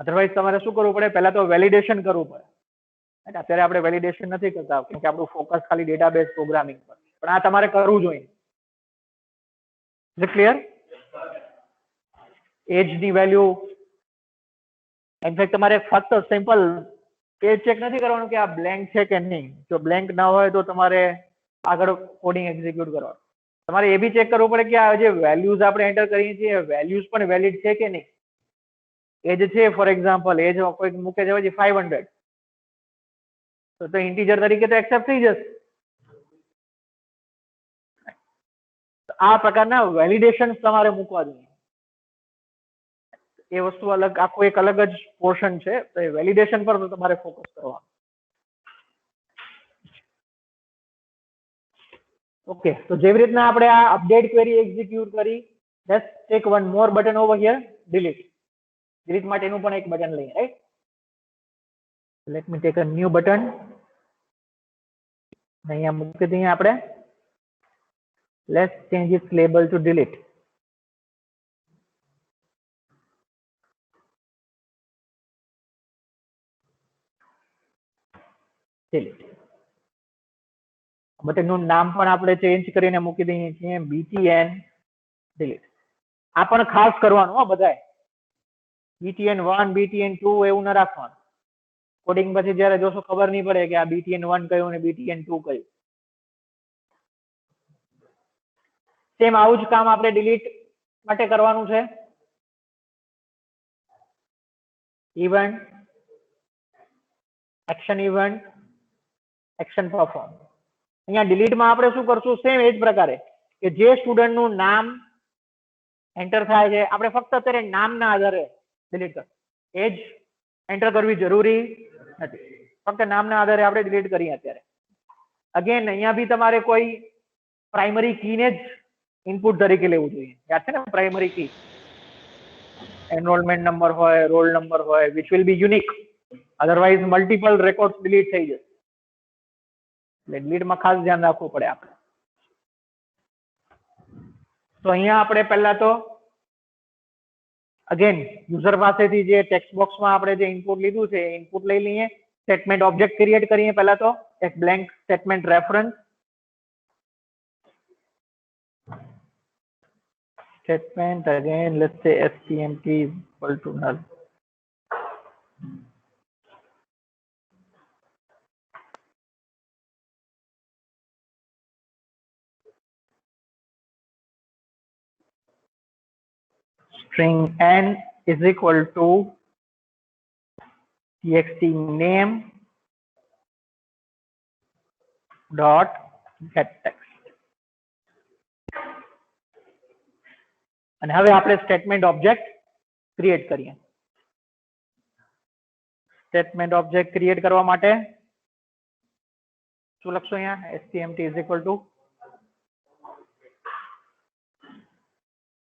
અધરવાઇઝ તમારે શું કરવું પડે? પહેલા તો વેલિડેશન કરવું પડે. અત્યારે આપણે વેલિડેશન નથી કરતા કેમ કે આપણું ફોકસ ખાલી ડેટાબેઝ પ્રોગ્રામિંગ પર. પણ આ તમારે કરવું જોઈએ. Is clear? એજ ની વેલ્યુ ઇનફેક્ટ તમારે ફક્ત સિમ્પલ એ ચેક નથી કરવાનું કે આ બ્લેન્ક છે કે નહીં. જો બ્લેન્ક ના હોય તો તમારે આગળ કોડિંગ એક્ઝિક્યુટ કરવાનું. તમારે એ બી ચેક કરવું પડે કે આ જે વેલ્યુઝ આપણે એન્ટર કરીએ છીએ વેલ્યુઝ પણ વેલિડ છે કે નહીં. એજ છે ફોર એક્ઝામ્પલ એજ કોઈ મૂકે છે પછી 500 તો ઇન્ટીજર તરીકે તો એક્સેપ્ટ થઈ જશે. આ પ્રકારના વેલિડેશન તમારે મૂકવા જોઈએ. એ વસ્તુ અલગ આખું એક અલગ જ પોર્શન છે. તો એ વેલિડેશન પર તમારે ફોકસ કરવાનું. ઓકે, તો જેવી રીતના આપણે આ અપડેટ ક્વેરી એક્ઝિક્યુટ કરી, let's take one more button over here, delete. Delete માટેનું પણ એક બટન લઈએ, right? Let me take a new button. અહીંયા મૂકી દઈએ આપણે. Let's change its label to delete. Delete. બટનનું નામ પણ આપણે ચેન્જ કરીને મૂકી દઈએ છીએ BTN ડિલીટ. આ પણ ખાસ કરવાનું હો બધાય. BTN 1 BTN 2 એવું ના રાખવાનું. કોડિંગ પછી જ્યારે જોશો ખબર નહીં પડે કે આ BTN 1 કયું ને BTN 2 કયું. સેમ આવું જ કામ આપણે ડિલીટ માટે કરવાનું છે. Event, action event, action perform. અહીંયા ડિલીટમાં આપણે શું કરશું? સેમ એ જ પ્રકારે કે જે સ્ટુડન્ટનું નામ એન્ટર થાય છે આપણે ફક્ત અત્યારે નામના આધારે ડિલીટ કર. એજ એન્ટર કરવી જરૂરી નથી. ફક્ત નામના આધારે આપણે ડિલીટ કરીએ અત્યારે. અગેન અહીંયા બી તમારે કોઈ પ્રાઇમરી કીને જ ઇનપુટ તરીકે લેવું જોઈએ. યાદ છે ને પ્રાઇમરી કી? એનરોલમેન્ટ નંબર હોય, રોલ નંબર હોય, which will be unique. Otherwise multiple record delete થઈ જશે. એટલે ડિલીટમાં ખાસ ધ્યાન રાખવું પડે આપણે. તો અહીંયા આપણે પહેલા તો અગેન યુઝર પાસેથી જે ટેક્સ્ટ બોક્સમાં આપણે જે ઇનપુટ લીધું છે એ ઇનપુટ લઈ લઈએ. સ્ટેટમેન્ટ ઓબ્જેક્ટ ક્રિએટ કરીએ પહેલા તો એક blank statement reference. Statement again, let's say stmt equal to null. String n is equal to txt name dot get text. અને હવે આપણે સ્ટેટમેન્ટ ઓબ્જેક્ટ ક્રિએટ કરીએ. સ્ટેટમેન્ટ ઓબ્જેક્ટ ક્રિએટ કરવા માટે શું લખશો અહીંયા? stmt is equal to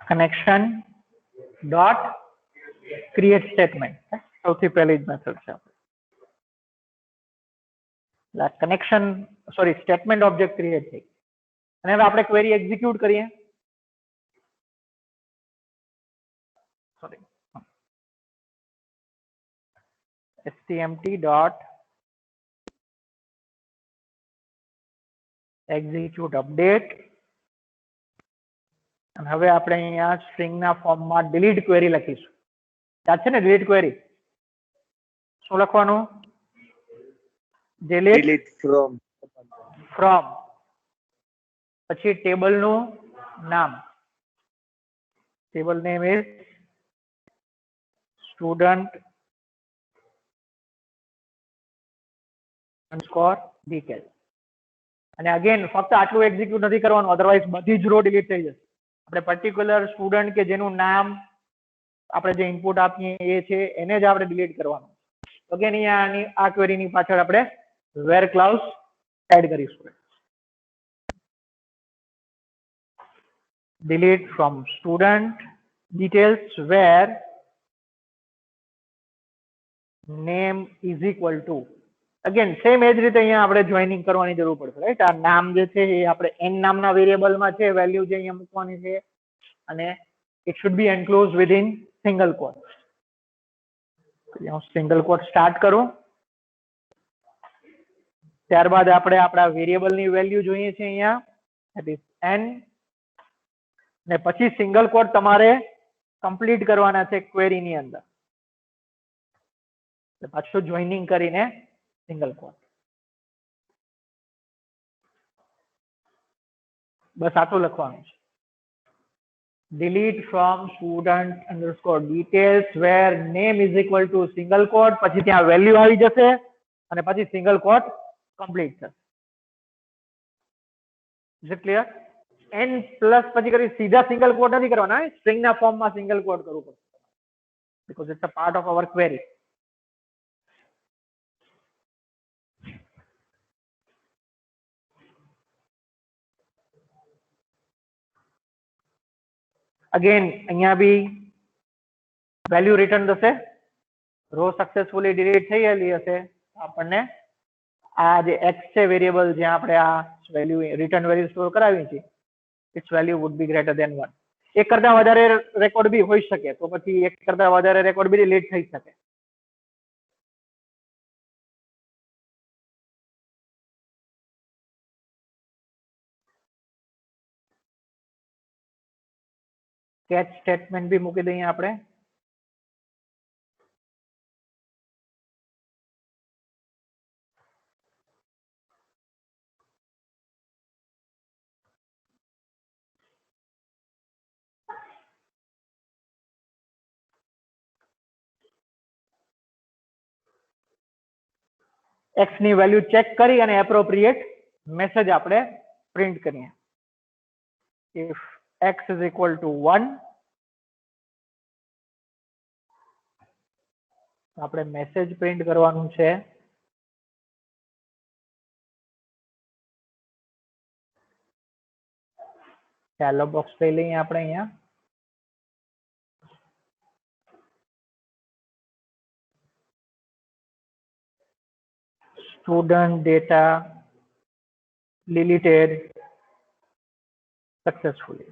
connection dot create statement. સૌથી પહેલી જ મેથડ છે આપણે. Connection sorry statement object create થઈ. અને હવે આપણે ક્વેરી એક્ઝિક્યુટ કરીએ. Sorry stmt dot execute update. અને હવે આપણે અહીંયા સ્ટ્રિંગ ના ફોર્મમાં ડિલીટ ક્વેરી લખીશું. યાદ છે ને ડિલીટ ક્વેરી? શું લખવાનું? delete from પછી ટેબલનું નામ. Table name is student underscore detail. અને અગેન ફક્ત આટલું એક્ઝિક્યુટ નથી કરવાનું, અધરવાઇઝ બધી જ રો ડિલીટ થઈ જશે. આપણે પર્ટિક્યુલર સ્ટુડન્ટ કે જેનું નામ આપણે જે ઇનપુટ આપીએ એ છે એને જ આપણે ડિલીટ કરવાનું. અગેન અહીંયા આ ક્વેરીની પાછળ આપણે where clause એડ કરીશું. delete from student details where name is equal to. Again same એ જ રીતે અહીંયા આપણે જોઈનિંગ કરવાની જરૂર પડશે, રાઈટ? આ નામ જે છે એ આપણે n નામના વેરિયેબલમાં છે, વેલ્યુ જે અહીંયા મૂકવાની છે અને it should be enclosed within single quote. હું સિંગલ કોટ સ્ટાર્ટ કરું. ત્યારબાદ આપણે આપણા વેરિયેબલની વેલ્યુ જોઈએ છે અહીંયા, that is n. ને પછી સિંગલ કોટ તમારે કમ્પ્લીટ કરવાના છે ક્વેરીની અંદર. પાછું જોઈનિંગ કરીને સિંગલ કોટ. બસ આટલું લખવાનું છે. delete from student underscore details where name is equal to single quote, પછી ત્યાં વેલ્યુ આવી જશે અને પછી સિંગલ કોટ કમ્પ્લીટ થશે. Is it clear? n plus પછી કરી સીધા સિંગલ કોટ નથી કરવાના, સ્ટ્રિંગ ના ફોર્મમાં સિંગલ કોટ કરવું પડશે because it's a part of our query. Again અહીંયા બી વેલ્યુ રિટર્ન થશે, રો સક્સેસફુલી ડિલીટ થઈ ગયેલી હશે, આપણને આ જે x છે વેરિયેબલ જ્યાં આપણે આ વેલ્યુ રિટર્ન વેલ્યુ સ્ટોર કરાવી છે, its value would be greater than 1. એક કરતા વધારે રેકોર્ડ બી હોઈ શકે, તો પછી એક કરતા વધારે રેકોર્ડ બી ડિલીટ થઈ શકે. કેચ સ્ટેટમેન્ટ બી મૂકી દઈએ આપણે. x ની વેલ્યુ ચેક કરી અને એપ્રોપ્રિએટ મેસેજ આપણે પ્રિન્ટ કરીએ. if x is equal to 1, આપણે મેસેજ પ્રિન્ટ કરવાનું છે હેલો બોક્સ લઈ લઈએ આપણે અહીંયા. student data deleted successfully.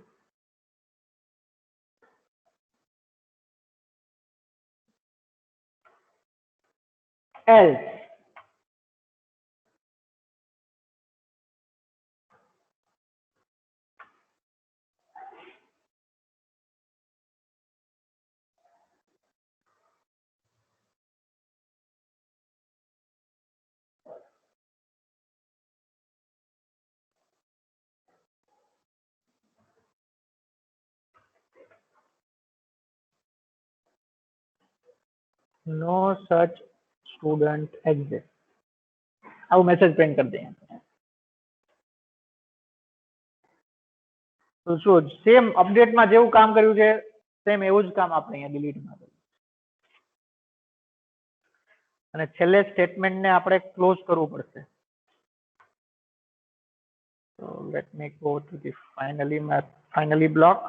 Else no such student exists. આવું મેસેજ પ્રિન્ટ કરી દઈએ. તો શું સેમ અપડેટમાં જેવું કામ કર્યું છે સેમ એવું જ કામ આપણે અહીંયા ડિલીટમાં કર્યું. અને છેલ્લે સ્ટેટમેન્ટને આપણે ક્લોઝ કરવું પડશે. So let me go to the finally block.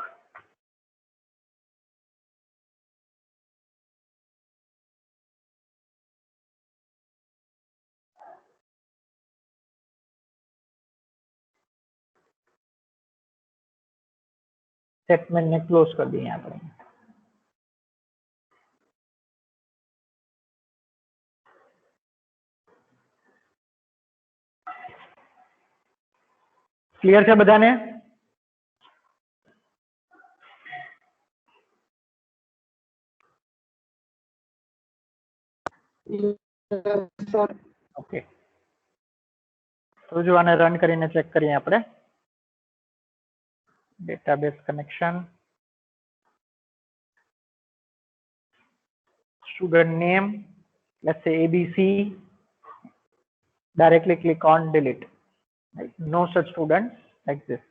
Statement ने क्लोज कर दिए આપણે. ક્લિયર છે બધાને? ઓકે, તો જો આને રન કરીને ચેક કરીએ આપણે. database connection, student name, let's say ABC, directly click on delete. Right? No such students exist.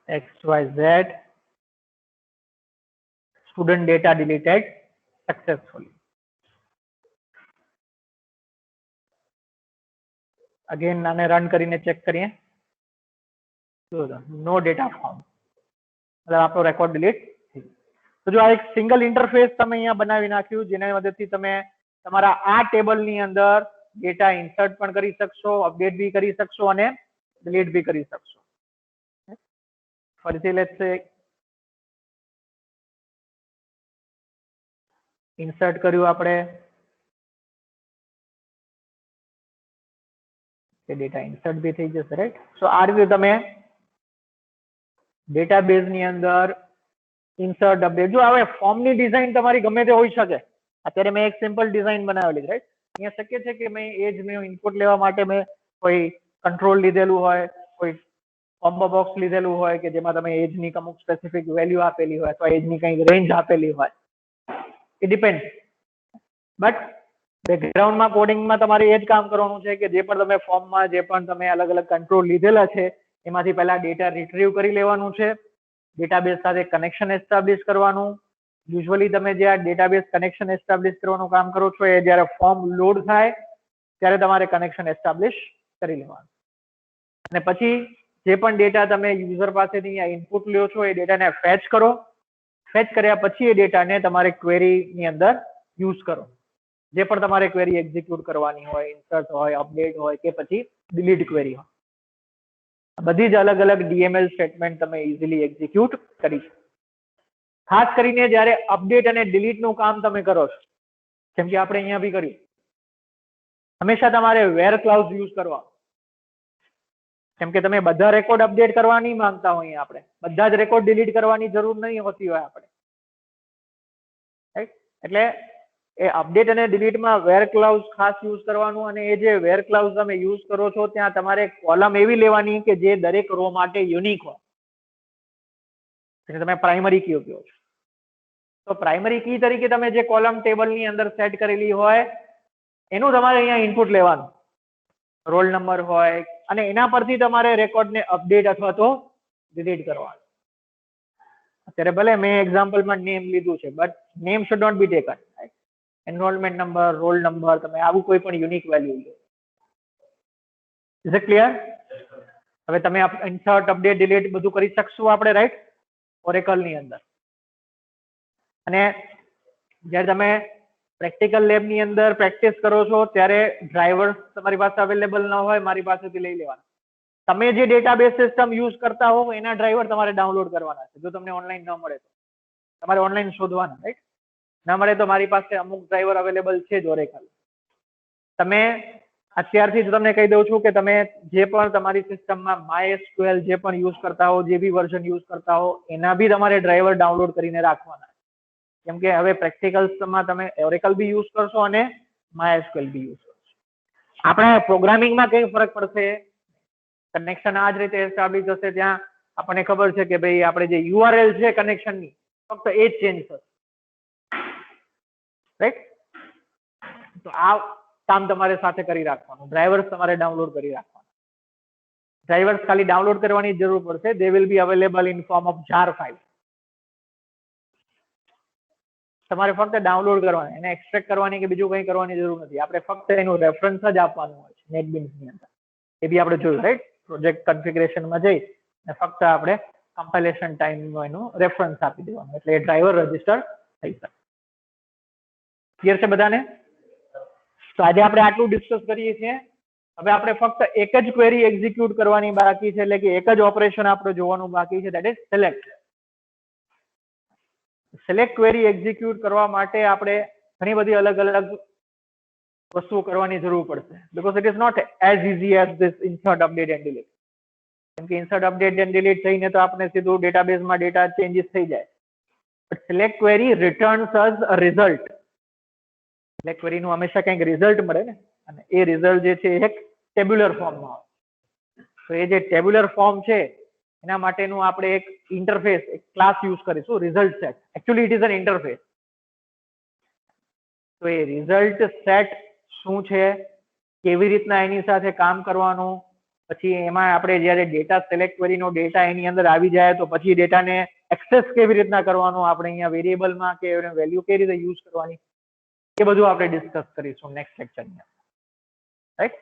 XYZ, student data deleted successfully. Again આને રન કરીને ચેક કરીએ. નો ડેટા ફોર્મ, मतलब આપણો રેકોર્ડ ડિલીટ થઈ ગયો. તો જો આ એક સિંગલ ઇન્ટરફેસ તમે અહીંયા બનાવી નાખ્યું, જેના મદદથી તમે તમારા આ ટેબલની અંદર ડેટા ઇન્સર્ટ પણ કરી શકશો, અપડેટ બી કરી શકશો અને ડિલીટ બી કરી શકશો. ફરીથી લેટ્સ સે ઇન્સર્ટ કર્યું આપણે, કે ડેટા ઇન્સર્ટ બી થઈ જશે, રાઈટ? સો આ રીતે તમે ડેટાબેઝની અંદર ઇન્સર્ટ અપડેટ. જો હવે ફોર્મની ડિઝાઇન તમારી ગમે તે હોઈ શકે. અત્યારે મેં એક સિમ્પલ ડિઝાઇન બનાવેલી રાઈટ. અહીંયા શક્ય છે કે મેં એજ મેં ઇનપુટ લેવા માટે મેં કોઈ કંટ્રોલ લીધેલું હોય, કોઈ કોમ્બો બોક્સ લીધેલું હોય કે જેમાં તમે એજની અમુક સ્પેસિફિક વેલ્યુ આપેલી હોય અથવા એજની કંઈક રેન્જ આપેલી હોય. It depend. બટ બેકગ્રાઉન્ડમાં કોડિંગમાં તમારે એ જ કામ કરવાનું છે કે જે પણ તમે ફોર્મમાં જે પણ તમે અલગ અલગ કંટ્રોલ લીધેલા છે એમાંથી પહેલા ડેટા રિટ્રીવ કરી લેવાનું છે, ડેટાબેઝ સાથે કનેક્શન એસ્ટાબ્લિશ કરવાનું. યુઝ્યુઅલી તમે જે આ ડેટાબેઝ કનેક્શન એસ્ટાબ્લિશ કરવાનું કામ કરો છો એ જ્યારે ફોર્મ લોડ થાય ત્યારે તમારે કનેક્શન એસ્ટાબ્લિશ કરી લેવાનું. અને પછી જે પણ ડેટા તમે યુઝર પાસેથી ઇનપુટ લ્યો છો એ ડેટાને ફેચ કરો. ફેચ કર્યા પછી એ ડેટાને તમારે ક્વેરીની અંદર યુઝ કરો. જે પણ તમારે ક્વેરી એક્ઝિક્યુટ કરવાની હોય, ઇન્સર્ટ હોય, અપડેટ હોય કે પછી ડિલીટ ક્વેરી હોય, બધી જ અલગ અલગ ડીએમએલ સ્ટેટમેન્ટ તમે ઇઝીલી એક્ઝિક્યુટ કરી શકો. ખાસ કરીને જ્યારે અપડેટ અને ડિલીટ નું કામ તમે કરો છો, જેમ કે આપણે અહીંયા બી કર્યું, હંમેશા તમારે વેર ક્લાઉઝ યુઝ કરવા. કેમ કે તમે બધા રેકોર્ડ અપડેટ કરવા નહીં માંગતા હોઈએ, આપણે બધા જ રેકોર્ડ ડિલીટ કરવાની જરૂર નહીં હોતી હોય આપણે, રાઈટ. એટલે એ અપડેટ અને ડિલીટમાં વેર ક્લાઉઝ ખાસ યુઝ કરવાનું. અને એ જે વેર ક્લાઉઝ તમે યુઝ કરો છો ત્યાં તમારે કોલમ એવી લેવાની કે જે દરેક રો માટે યુનિક હોય. તમે પ્રાઇમરી કી કહો છો તો પ્રાઇમરી કી તરીકે તમે જે કોલમ ટેબલની અંદર સેટ કરેલી હોય એનું તમારે અહીંયા ઇનપુટ લેવાનું, રોલ નંબર હોય, અને એના પરથી તમારે રેકોર્ડને અપડેટ અથવા તો ડિલીટ કરવાનું. અત્યારે ભલે મેં એક્ઝામ્પલમાં નેમ લીધું છે, but name should not be taken. Enrollment number, roll number, તમે આવું કોઈ પણ યુનિક વેલ્યુ લો. Is it clear? હવે તમે ઇન્સર્ટ, અપડેટ, ડિલીટ બધું કરી શકશું આપણે, રાઈટ, ઓરેકલની અંદર. અને જ્યારે તમે પ્રેક્ટિકલ લેબની અંદર પ્રેક્ટિસ કરો છો ત્યારે ડ્રાઈવર્સ તમારી પાસે અવેલેબલ ન હોય, મારી પાસેથી લઈ લેવાના. તમે જે ડેટાબેઝ સિસ્ટમ યુઝ કરતા હો એના ડ્રાઈવર તમારે ડાઉનલોડ કરવાના છે. જો તમને ઓનલાઈન ન મળે તો તમારે ઓનલાઈન શોધવાના, રાઈટ. ના મળે તો મારી પાસે અમુક ડ્રાઈવર અવેલેબલ છે જ ઓરેકલ. તમે અત્યારથી જ તમને કહી દઉં છું કે તમે જે પણ તમારી સિસ્ટમમાં MySQL જે પણ યુઝ કરતા હો, જે બી વર્ઝન યુઝ કરતા હો, એના બી તમારે ડ્રાઈવર ડાઉનલોડ કરીને રાખવાના. કેમ કે હવે પ્રેક્ટિકલ્સમાં તમે ઓરેકલ બી યુઝ કરશો અને MySQL બી યુઝ કરશો. આપણે પ્રોગ્રામિંગમાં કઈ ફરક પડશે? કનેક્શન આ જ રીતે એસ્ટાબ્લિશ થશે. ત્યાં આપણને ખબર છે કે ભાઈ આપણે જે URL છે કનેક્શનની ફક્ત એ જ ચેન્જ થશે, રાઈટ. તો આ કામ તમારે સાથે કરી રાખવાનું. ડ્રાઈવર્સ તમારે ડાઉનલોડ કરી રાખવાના. ડ્રાઈવર્સ ખાલી ડાઉનલોડ કરવાની જરૂર પડશે. They will be available in form of jar file. તમારે ફક્ત ડાઉનલોડ કરવાની, એને એક્સટ્રેક્ટ કરવાની કે બીજું કંઈ કરવાની જરૂર નથી. આપણે ફક્ત એનું રેફરન્સ જ આપવાનું હોય છે નેટબીન્સની અંદર. એ બી આપણે જોયું, રાઈટ. પ્રોજેક્ટ કન્ફિગરેશનમાં જઈ અને ફક્ત આપણે કમ્પાઇલેશન ટાઈમનો એનું રેફરન્સ આપી દેવાનું, એટલે એ ડ્રાઈવર રજીસ્ટર થઈ શકે. ક્લિયર છે બધાને? તો આજે આપણે આટલું ડિસ્કસ કરીએ છીએ. હવે આપણે ફક્ત એક જ ક્વેરી એક્ઝિક્યુટ કરવાની બાકી છે, એટલે કે એક જ ઓપરેશન આપણે જોવાનું બાકી છે, that is select. Select query execute કરવા માટે આપણે ઘણી બધી અલગ અલગ વસ્તુઓ કરવાની જરૂર પડશે. Because it is not as easy as this insert, update and delete. કેમ કે ઇન્સર્ટ, અપડેટ એન્ડ ડિલીટ થઈને તો આપણે સીધું ડેટાબેઝમાં ડેટા ચેન્જીસ થઈ જાય. But select query returns us a result. Select ક્વેરીનું હંમેશા કંઈક રિઝલ્ટ મળે ને, અને એ રિઝલ્ટ જે છે એક ટેબ્યુલર ફોર્મમાં આવે. તો એ જે ટેબ્યુલર ફોર્મ છે એના માટેનું આપણે એક ઇન્ટરફેસ, એક ક્લાસ યુઝ કરીશું, result set. Actually it is an interface. તો એ રિઝલ્ટ સેટ શું છે, કેવી રીતના એની સાથે કામ કરવાનું, પછી એમાં આપણે જ્યારે ડેટા સિલેક્ટ ક્વેરીનો ડેટા એની અંદર આવી જાય તો પછી ડેટાને એક્સેસ કેવી રીતના કરવાનું, આપણે અહીંયા વેરિયેબલમાં કે વેલ્યુ કેવી રીતે યુઝ કરવાની, એ બધું આપણે ડિસ્કસ કરીશું નેક્સ્ટ લેક્ચરની અંદર, રાઈટ.